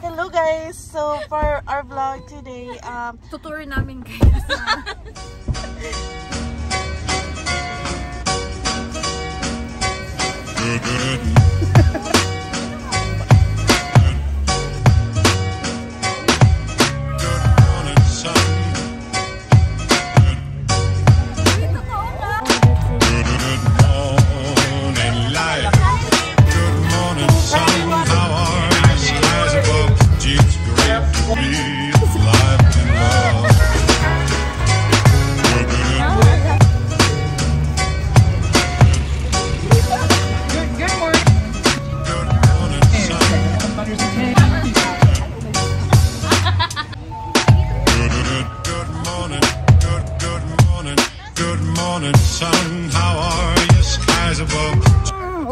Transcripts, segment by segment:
Hello guys! So for our vlog today, tuturuan namin kayo sa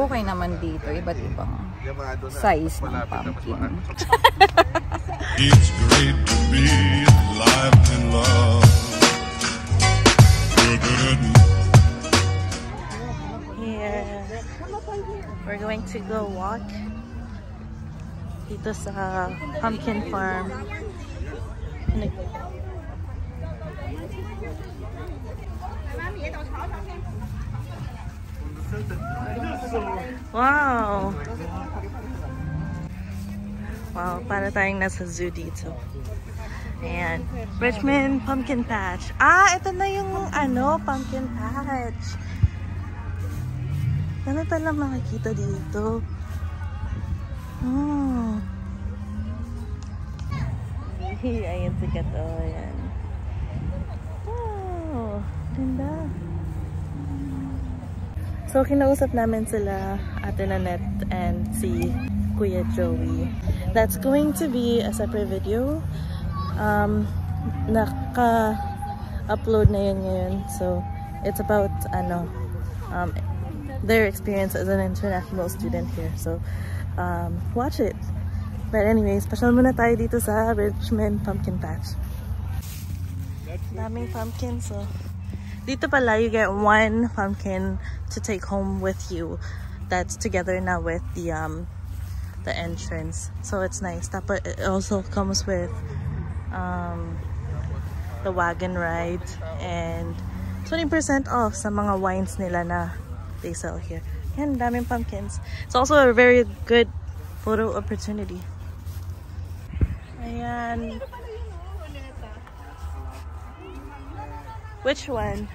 okay naman dito, iba't ibang size ng pumpkin. It's great to be alive in love. Here, we're going to go walk dito sa pumpkin farm. Wow! Wow, para tayong nasa zoo dito. Ayan. Richmond Pumpkin Patch. Ah, ito na yung pumpkin patch. Ano pala makikita dito? Ayan si Kato. Ayan. Wow! Ganda. So, kinausap namin sila, Ate Nanette and si Kuya Joey. That's going to be a separate video. Naka-upload na yun ngayon. So, it's about, their experience as an international student here. So, watch it. But anyways, pasyal muna tayo dito sa Richmond Pumpkin Patch. Daming pumpkins, so. Dito pala, you get one pumpkin to take home with you. That's together now with the entrance. So it's nice. But it also comes with the wagon ride and 20% off sa mga wines nila na they sell here. Yan, daming pumpkins. It's also a very good photo opportunity. Ayan. Which one?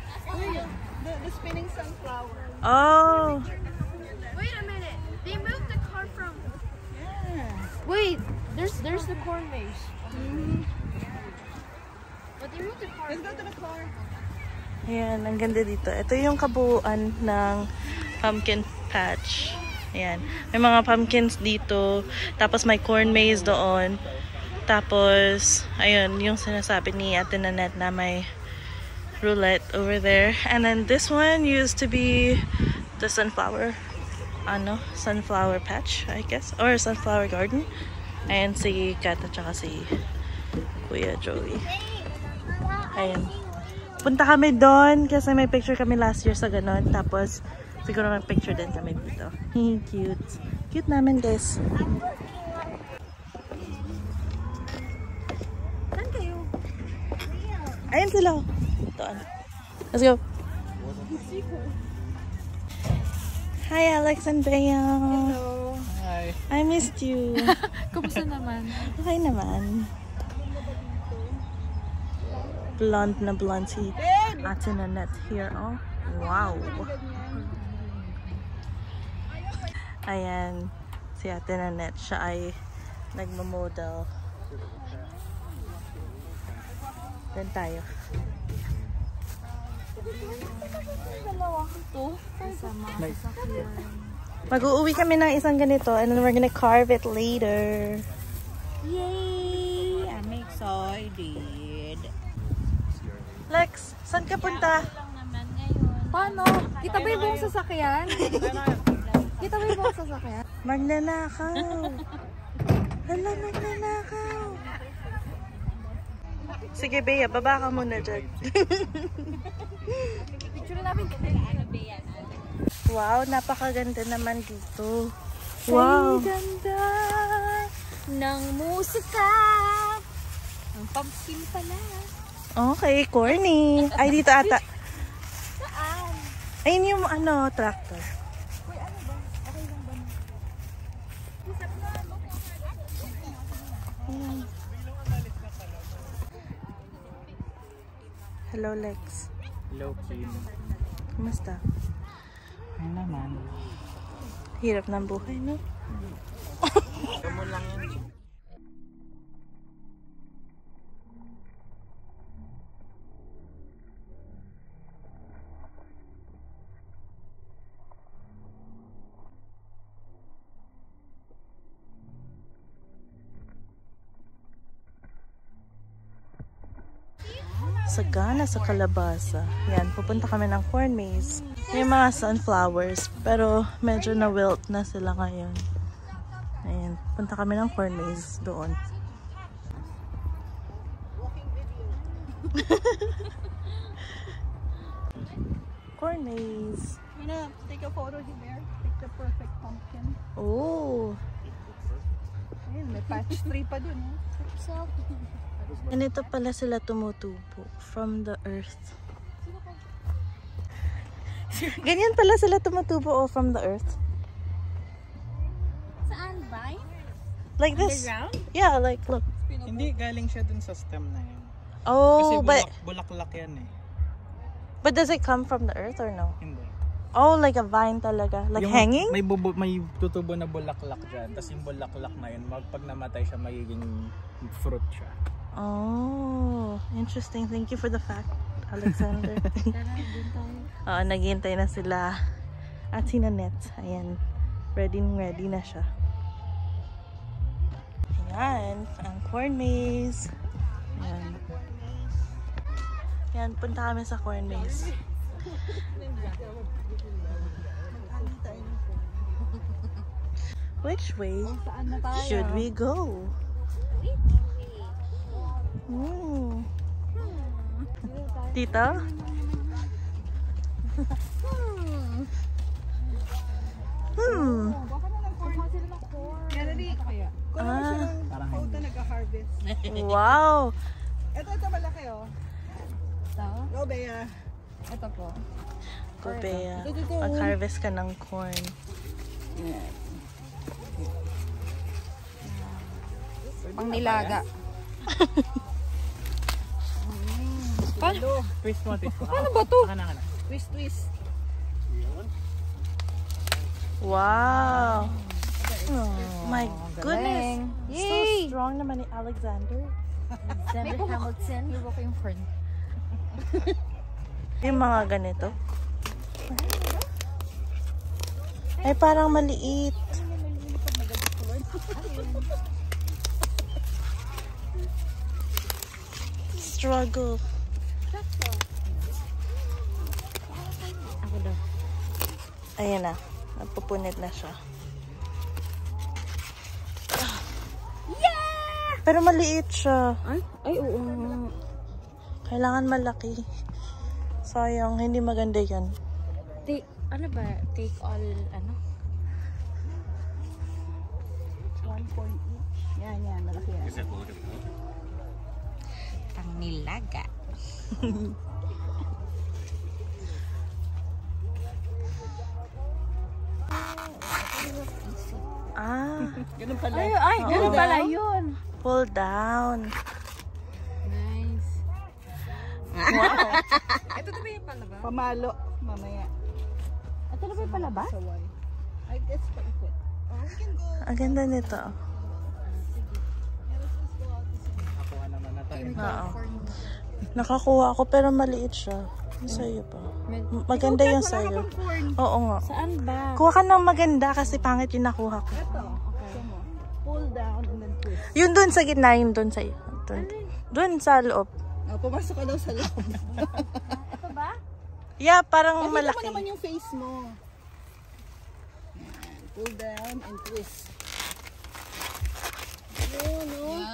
The spinning sunflower. Oh. Wait a minute. They moved the car from. Yeah. Wait. There's the corn maze. But they moved the car. Let's go to the car. Ayan, ang ganda dito. Ito yung kabuuan ng pumpkin patch. Ayan. May mga pumpkins dito. Tapos may corn maze doon. Tapos, ayun, yung sinasabi ni Ate Nanette na may roulette over there. And then this one used to be the sunflower patch, I guess, or sunflower garden. Ayan si Kat at saka si Kuya Joey. Ayan, punta kami doon kasi may picture kami last year sa ganon. Tapos siguro may picture din kami dito. Cute namin guys. Saan kayo? Ayan sila. Let's go. Hi Alex and Bea. Hello. Hi. I missed you. Kumusta naman? Okay naman. Blonde na blonde si Ate Nanette here. Oh, wow. Ayan si Ate Nanette. Siya ay nagmamodel. Doon tayo. Mag-uuwi kami ng isang ganito and then we're gonna carve it later. Yay! I'm excited. Lex, saan ka punta? Paano? Kita ba yung buong sasakyan? Kita ba yung buong sasakyan? Magnanakaw. Hala, magnanakaw. Sige, Bea, baba ka muna dyan. Picture namin kayo. Ano, Bea? Wow, napakaganda naman dito. Wow. Ang ganda ng musika. Ang pumpkin pala. Okay, corny. Ay, dito ata. Saan? Ayun yung ano, tractor. Uy, ano ba? Okay lang ba? Hello, Lex. Hello, Kim. Kumusta? Ay naman. Hirap ng buhay, no? Kamo lang yan. Sagana sa kalabasa. Yan, pupunta kami ng corn maze. May mga sunflowers, pero medyo na-wilt na sila ngayon. Ayan, punta kami ng corn maze doon. Corn maze. I'm gonna take a photo here. Pick the perfect pumpkin. Oh! Ayun, may patch tree pa dun. Ganito pala sila tumutubo from the earth. Ganyan pala sila tumutubo from the earth. Saan ba? Like this. Underground? Yeah, like look. Hindi, galing siya dun sa stem na yan. Kasi Oh, bulaklak yan eh. but does it come from the earth or no? Hindi. Oh, like a vine talaga. Like Yung hanging? may tutubo na bulaklak dyan. Tapos yung bulaklak na yun, pag namatay siya, magiging fruit siya. Oh, interesting. Thank you for the fact, Alexander. Oo, naghihintay na sila. At si Nanette. Ayan. Ready na siya. Ayan. Ang corn maze. Ayan. Ayan, punta kami sa corn maze. Which way should we go? Tita? Kennedy, kung ano siya ng photo nag-harvest. Wow! Ito malaki oh. Go, Bea. Ito po. Kubea. Mag-harvest ka ng corn. Pang nilaga. Twist mo. Ano ba to? Twist, twist. Wow! My goodness! Galing. So Yay! strong naman ni Alexander. Alexander Hamilton. Iba ko yung friend. Yung mga ganito. Ay, parang maliit. Struggle. Ako daw. Ayan na. Napupunit na siya. Yeah! Pero maliit siya. Ay, oo. Kailangan malaki. Sayang, hindi maganda yan. Ano ba? Take all, ano? 1 point each. Yan, malaki yan. Pang nilaga. Ganun pala. Ay, ganun pala yun. Pull down. Nice. Ito na ba yung palaba? Pamalo, mamaya. Ito na ba yung palaba? Sa Y. I guess paikot. Oh, we can go. Ang ganda nito. Nakuha naman na tayo. Oo. Nakakuha ako pero maliit siya. Sa'yo pa. Maganda yung sa'yo. Oo nga. Saan ba? Kuha ka ng maganda kasi pangit yung nakuha ko. Ito. Okay. Pull down and then twist. Yun dun sa gitna, yun dun sa'yo. Dun sa loob. Oh, pumasok ka daw sa loob. Ito ba? Yeah, parang Pakita mo malaki. naman yung face mo. Yan. Pull down and twist.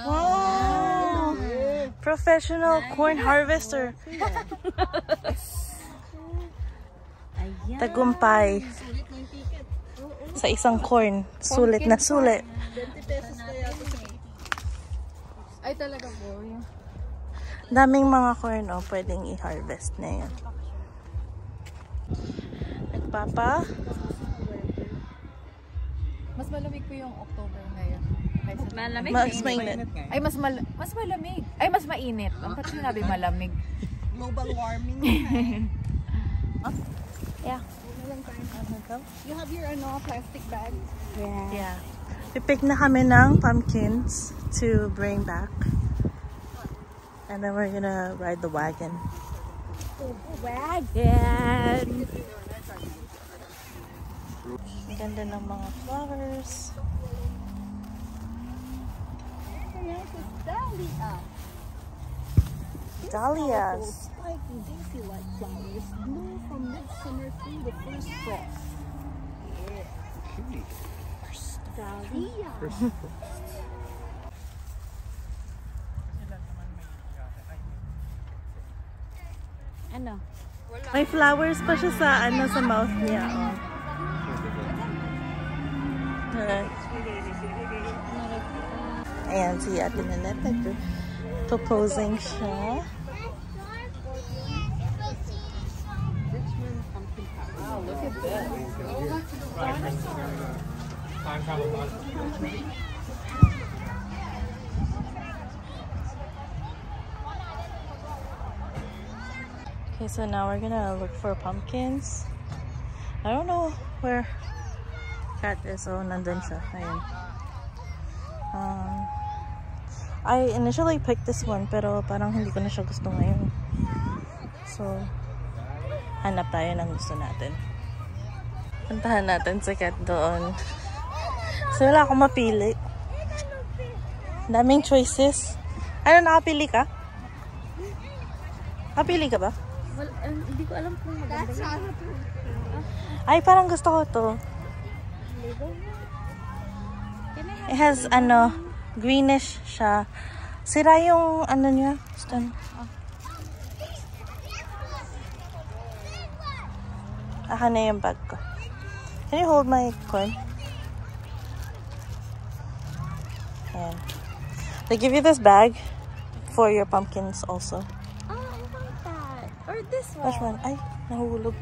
Wow! Professional corn harvester. Ayan. Tagumpay. Sa isang corn. Sulit na sulit. 20 pesos kaya ito sa Ay, talaga po. Daming mga corn, oh, pwedeng i-harvest na yan. Nagpapa? Mas malamig po yung October ngayon. Malamig? Mas mainit. Ay, mas malamig. Ay, mas mainit. Ang pati sinabi malamig. global warming. Yeah. You have your plastic bag. Yeah. Pipick na kami ng pumpkins to bring back. And then we're gonna ride the wagon. Wagon! Ang ganda ng mga flowers. Dahlias. Spiky daisy-like flowers bloom from midsummer through the first frost. Dahlia. Ano? May flowers pa siya sa sa mouth niya. Oh. Ayan, si Ate Nanette proposing siya. Okay, so now we're gonna look for pumpkins. I don't know where Cat is. Oh, nandun siya. Ayan. I initially picked this one, pero parang hindi ko na siya gusto ngayon. So, hanap tayo ng gusto natin. Puntahan natin si Cat doon. So, wala akong mapili. Daming choices. Ano, nakapili ka? Nakapili ka ba? Well, hindi ko alam kung maganda. Ay, parang gusto ko to. It has, greenish siya. Sira yung, niya. Stand. Aka na yung bag ko. Can you hold my coin? Ayan. They give you this bag for your pumpkins also. Oh, I want that. Or this one. Which one? Ay, nahulog.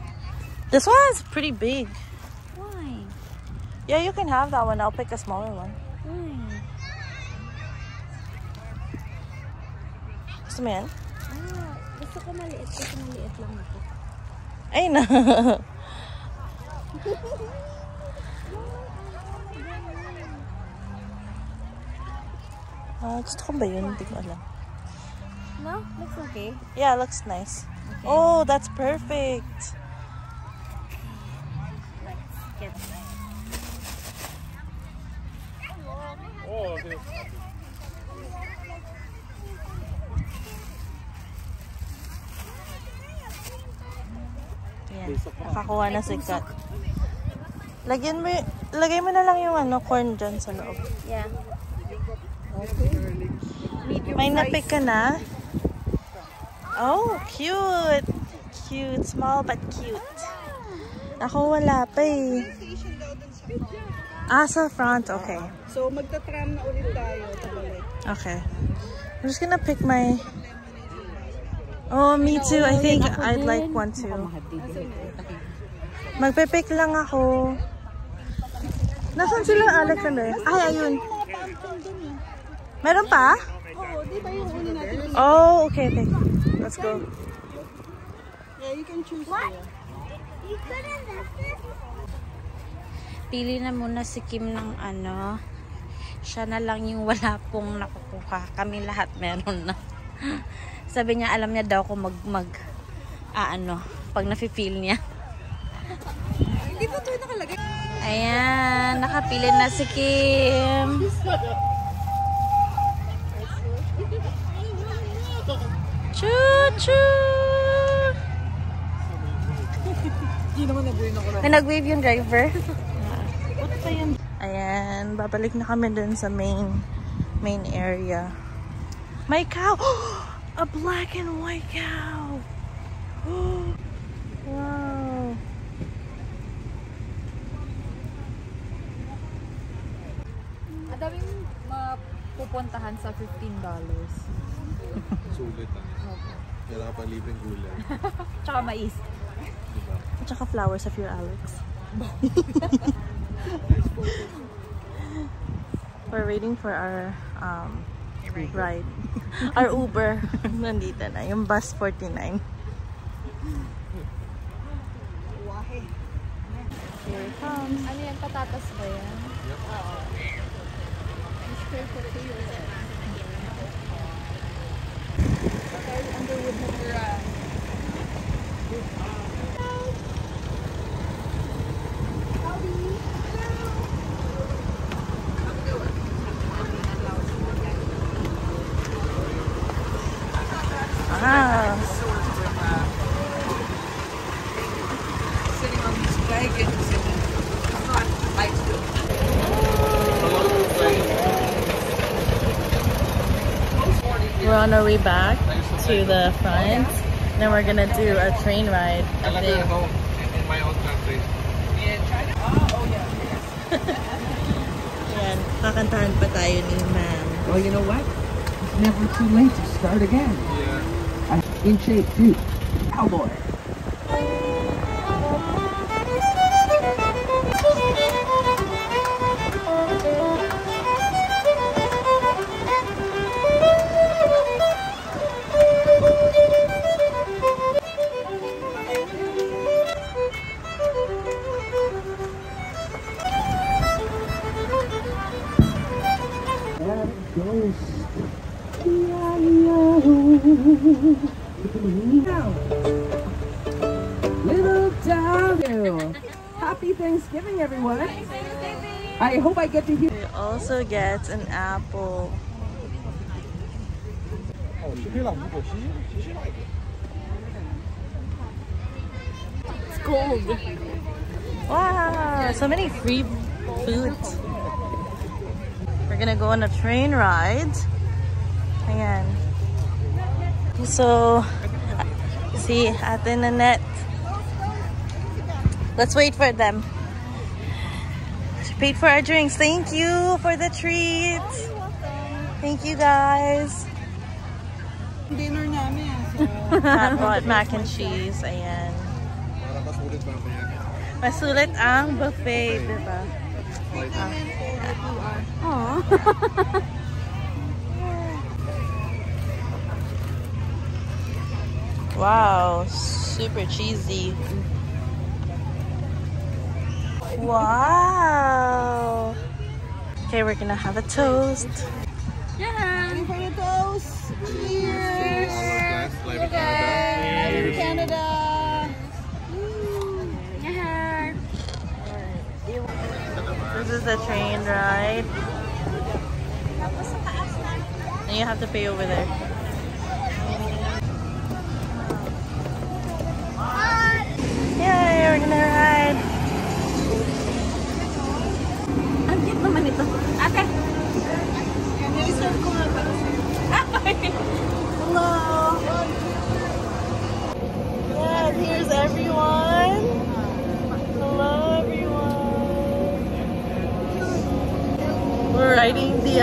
This one is pretty big. Why? Yeah, you can have that one. I'll pick a smaller one. Why? Gusto mo yan? Gusto ko maliit. Kasi maliit lang ito. Ay, na. Gusto ko ba yun? Hindi ko alam. No? Looks okay. Yeah, looks nice. Okay. Oh, that's perfect. Get Oh, okay. Yan. Nakakuha na si Kat. Lagay mo na lang yung corn dyan sa loob. Yeah. May napick ka na? Oh, cute! Cute. Small but cute. Ako wala pa eh. Sa front. Okay. So, magta-tram na ulit tayo. Okay. I'm just gonna pick my... Oh, me too. I think I'd like one too. Magpe-pick lang ako. Nasaan sila, Alexander? Ay, ayun. Meron pa? Oo, di ba yung uli natin? Oh, okay, okay. Let's go. Yeah, you can choose here. Pili na muna si Kim ng siya na lang yung wala pong nakukuha. Kami lahat meron na. Sabi niya, alam niya daw kung pag nafe-feel niya. Hindi ba ito nakalagay? Ayan, nakapili na si Kim. Choo-choo! Hindi naman nag-win ako. May nag-wave yung driver. Ayan, babalik na kami dun sa main area. My cow! A black and white cow! Wow! Madaming mapupuntahan sa $15. Sulit ah. Kailangan ka pa libreng gulay. Tsaka mais. Diba? At saka flowers of your Alex. We're waiting for our ride. Our Uber. Nandito na. Yung bus 49. Here it comes. Ano yan? Patatas ba yan? Yep. Oo. Mr. Potato. Underwood Motorang. Ah. Sitting on these wagons and lights built. We're on our way back to the front. Then we're gonna do a train ride. I think. home in my own country. Yan, kakantahan pa tayo ni ma'am. Well, you know what? It's never too late to start again. Yeah. I'm in shape too. Cowboy. Little town. Happy Thanksgiving, everyone. I hope I get to hear. We also get an apple. It's cold. Wow, so many free foods. We're gonna go on a train ride. Ayan. So, see, Ate Nanette. Let's wait for them. She paid for our drinks. Thank you for the treats. Thank you guys. Dinner namin. I bought mac and cheese. Ayan. Para masulit mamaya. Masulit ang buffet, diba? Wow, super cheesy. Wow. Okay, we're gonna have a toast. Ready for the toast? Cheers! Live in Canada. Live in Canada. This is the train ride. And you have to pay over there. Yay, we're gonna ride. Ang cute naman ito. Ate! Hello. Yeah, here's everyone. Hello, everyone. We're riding the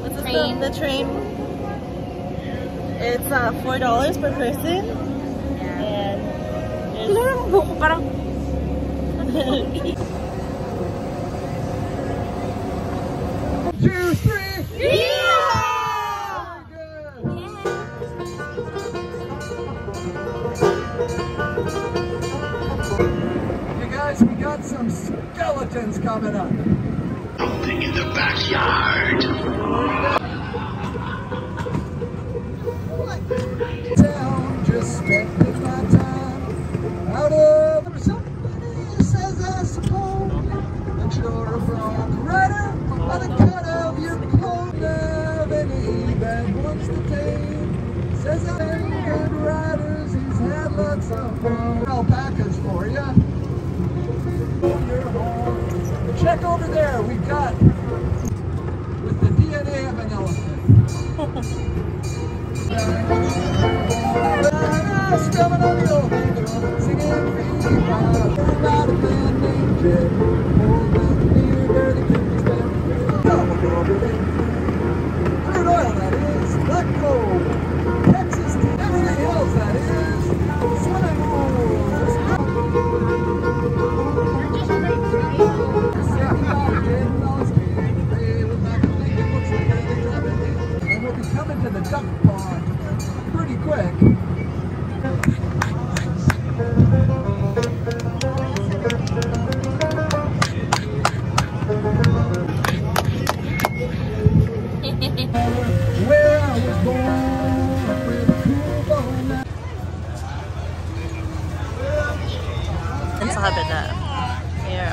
what's this Train. The train. It's $4 per person. And Parang buko, parang... Two, three. You guys, we got some skeletons coming up. Something in the backyard. Town, just spending my time out of somebody says I suppose that you're a wrong rider by the cut of your coat. Love any bad ones to tame. Says I'm good riders, he's had lots of fun. Alpacas for ya. You're home. Check over there, we've got with the DNA of an elephant. Strumming on the old banjo, singing free about a man named Jed. Old man near where the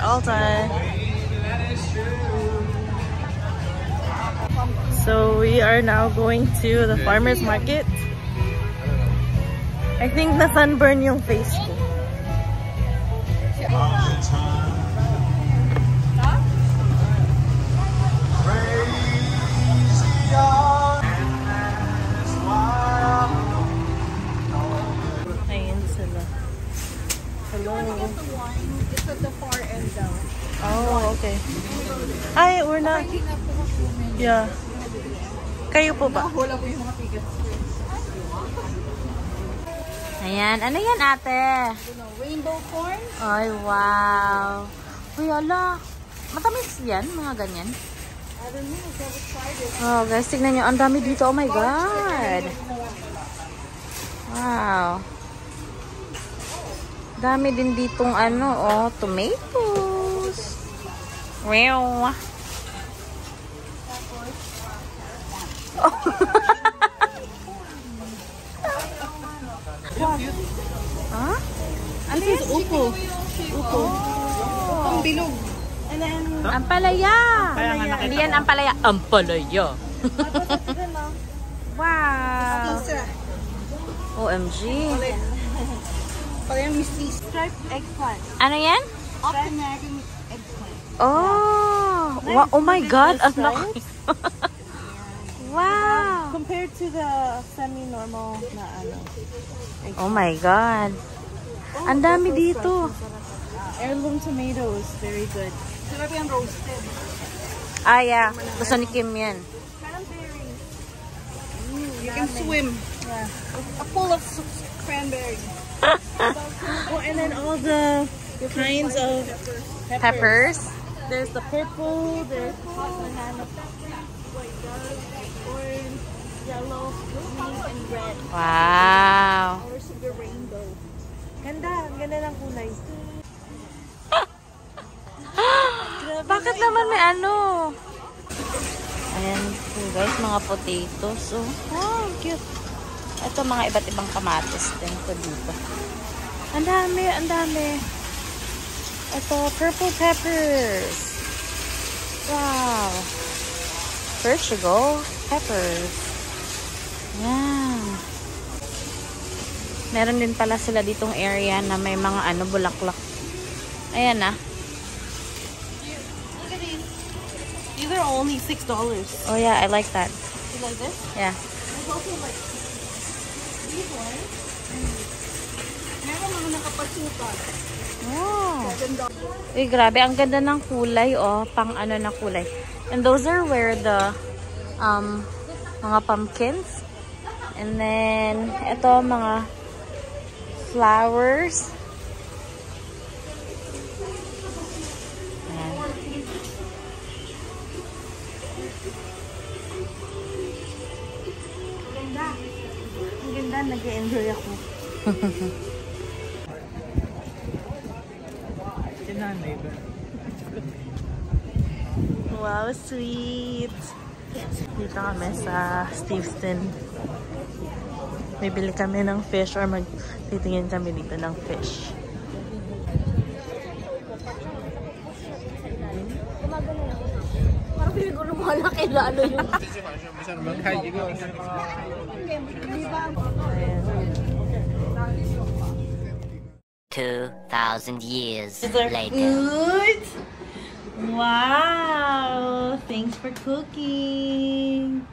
all done. So we are now going to the farmer's market. I think na sunburn yung face ko. Ayan sila. Hello. It's at the far end daw. Oh, okay. Ay, we're not. Yeah. Kayo po ba? Wala po yung mga tickets. Ayan. Ano yan, ate? Rainbow corn? Ay, wow. Uy, ala. Matamis yan, mga ganyan. I don't know. I've never tried it. Oh, guys, tignan nyo. Ang dami dito. Oh my God. Wow. Dami din ditong ano, oh, tomatoes. Wow. Oh. Huh? Ano is upo? Upo. Ang bilog. And then, Ampalaya. Kaya nga nakita Hindi yan ko. ampalaya. Ampalaya. Wow. Pizza. OMG. Pala yung misty striped eggplant. Ano yan? American eggplant. Oh. Wow. Oh my God. Ang laki. Wow. compared to the semi-normal na ano. Oh my God. Ang dami dito. Heirloom tomatoes, very good. Sarap yung roasted. Ah, yeah. Gusto ni Kim yan. Cranberry. You can swim. Yeah. A pool of cranberry. Oh, and then all the kinds of Peppers. There's the purple, there's hot banana, white garlic, orange, yellow, green, and red. Wow. Colors of the rainbow. Ganda, ang ganda ng kulay. Bakit naman may ano? Ayan po guys, mga potatoes. Oh, wow, cute. Ito mga iba't ibang kamatis din ko dito. Ang dami, ang dami. Ito, purple peppers. Wow. Portugal peppers. Yan. Meron din pala sila ditong area na may mga ano, bulaklak. Ayan ah. Look at these. These are only $6. Oh yeah, I like that. You like this? Yeah. There's also like these ones. Meron mga nakapasukan. Oh. $7. Uy, grabe. Ang ganda ng kulay, oh. Pang ano na kulay. And those are where the, mga pumpkins. And then, ito, mga flowers. Ayan. Ang ganda, nag-enjoy ako. Sinanay ba? Wow, sweet! Dito kami sa Steveston. Bibili kami ng fish or magtitingin kami dito ng fish. Parang piniguro mo malaki na ano yung... Ayan. 2,000 years Is there later. food? Wow! Thanks for cooking!